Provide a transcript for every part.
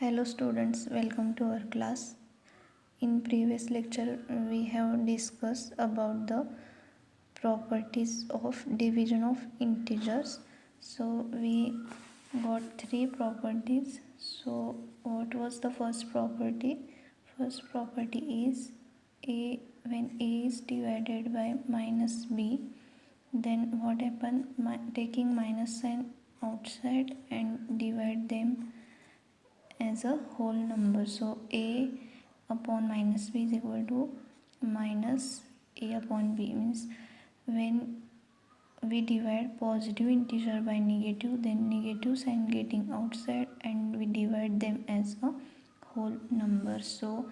Hello students, welcome to our class. In previous lecture we have discussed about the properties of division of integers. So we got three properties. So what was the first property? First property is a when a is divided by minus b, then what happen? Taking minus sign outside and divide them as a whole number. So a upon minus b is equal to minus a upon b, means when we divide positive integer by negative, then negative sign getting outside and we divide them as a whole number. So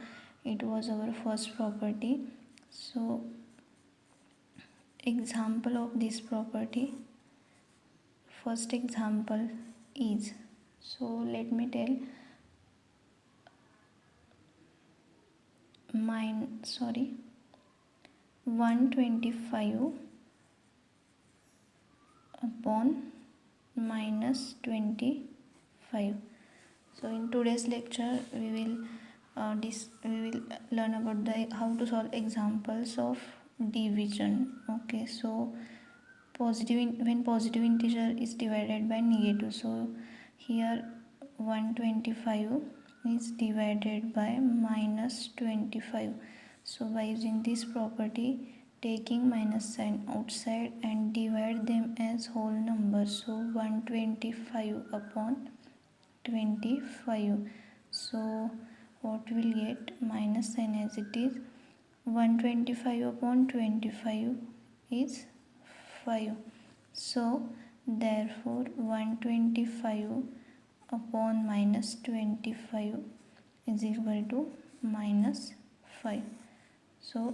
it was our first property. So example of this property, first example is, so let me tell, 125 upon minus 25. So in today's lecture we will learn about how to solve examples of division. Okay, so when positive integer is divided by negative, so here 125 is divided by minus 25. So by using this property, taking minus sign outside and divide them as whole numbers, so 125 upon 25. So what will get? Minus sign as it is, 125 upon 25 is 5. So therefore 125 upon minus 25 is equal to minus 5. So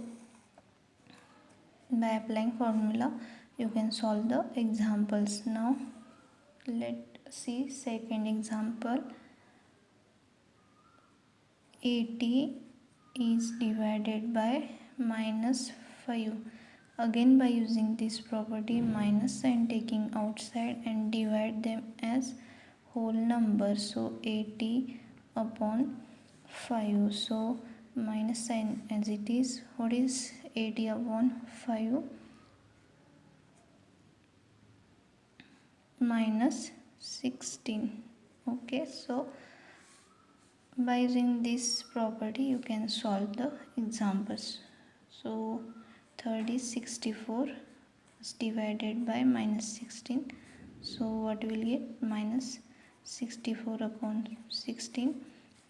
by applying formula you can solve the examples. Now let's see second example. 80 is divided by minus 5. Again by using this property, minus sign taking outside and divide them as whole number. So 80 upon 5. So minus sign as it is. What is 80 upon 5? Minus 16. Okay, so by using this property you can solve the examples. So third is 64 is divided by minus 16. So what will get? Minus 64 upon 16,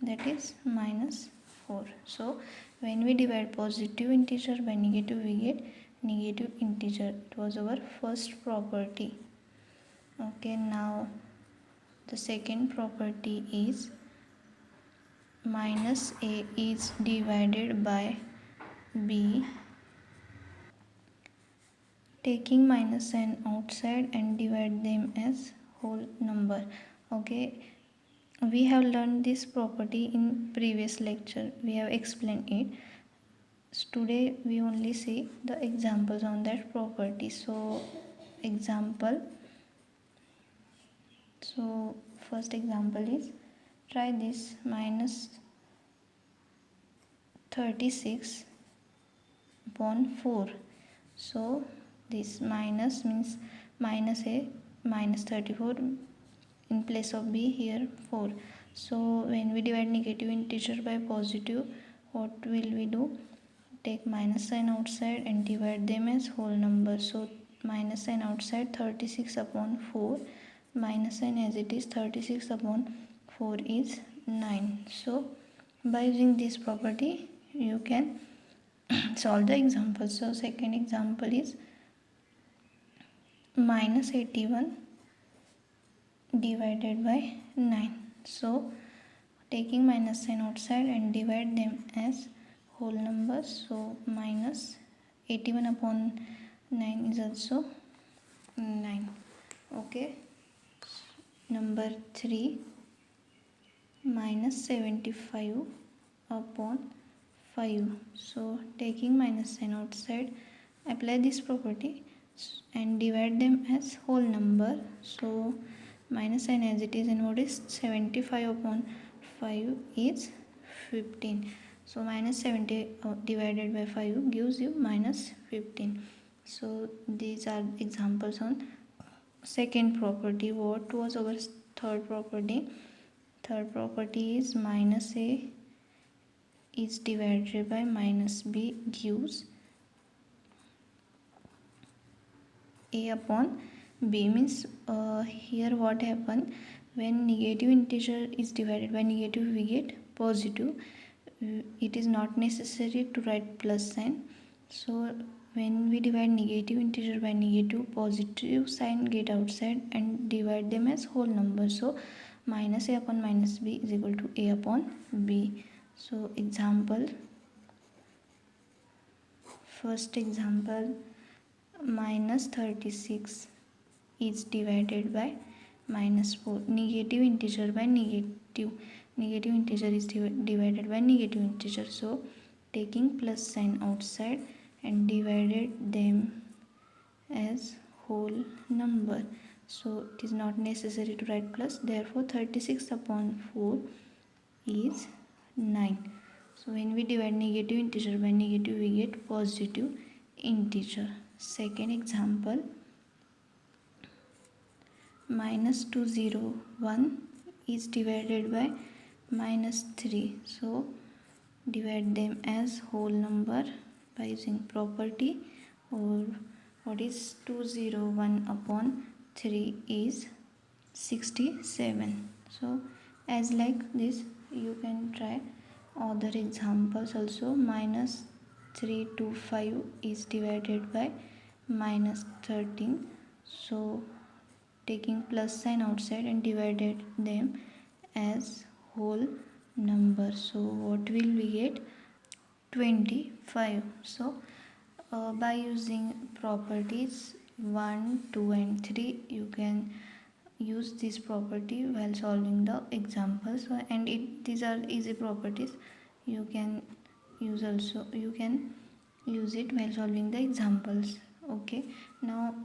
that is minus 4. So when we divide positive integer by negative, we get negative integer. It was our first property. Okay, now the second property is minus a is divided by b, taking minus sign outside and divide them as whole number. Okay, we have learned this property in previous lecture, we have explained it. Today we only see the examples on that property. So example, so first example is, try this, minus 36 upon 4. So this minus means minus a, minus 34, in place of b here 4. So when we divide negative integer by positive, what will we do? Take minus sign outside and divide them as whole number. So minus sign outside, 36 upon 4, minus sign as it is, 36 upon 4 is 9. So by using this property you can solve the example. So second example is minus 81 divided by 9. So taking minus sign outside and divide them as whole numbers. So minus 81 upon 9 is also 9. Okay. Number 3, minus 75 upon 5. So taking minus sign outside, apply this property and divide them as whole number. So minus sign as it is, and what is 75 upon 5 is 15. So minus 70 divided by 5 gives you minus 15. So these are examples on second property. What was our third property? Third property is minus a is divided by minus b gives a upon b. Means here what happen, when negative integer is divided by negative we get positive. It is not necessary to write plus sign. So when we divide negative integer by negative, positive sign get outside and divide them as whole number. So minus a upon minus b is equal to a upon b. So example, first example, minus 36 is divided by minus 4. Negative integer by negative integer is divided by negative integer. So taking plus sign outside and divided them as whole number. So it is not necessary to write plus. Therefore 36 upon 4 is 9. So when we divide negative integer by negative we get positive integer. Second example, minus 201 is divided by minus 3. So divide them as whole number by using property, or what is 201 upon 3 is 67. So as like this you can try other examples also. Minus 325 is divided by minus 13. So taking plus sign outside and divided them as whole number. So what will we get? 25. So by using properties 1, 2 and 3 you can use this property while solving the examples. And these are easy properties, you can use it while solving the examples. Okay, now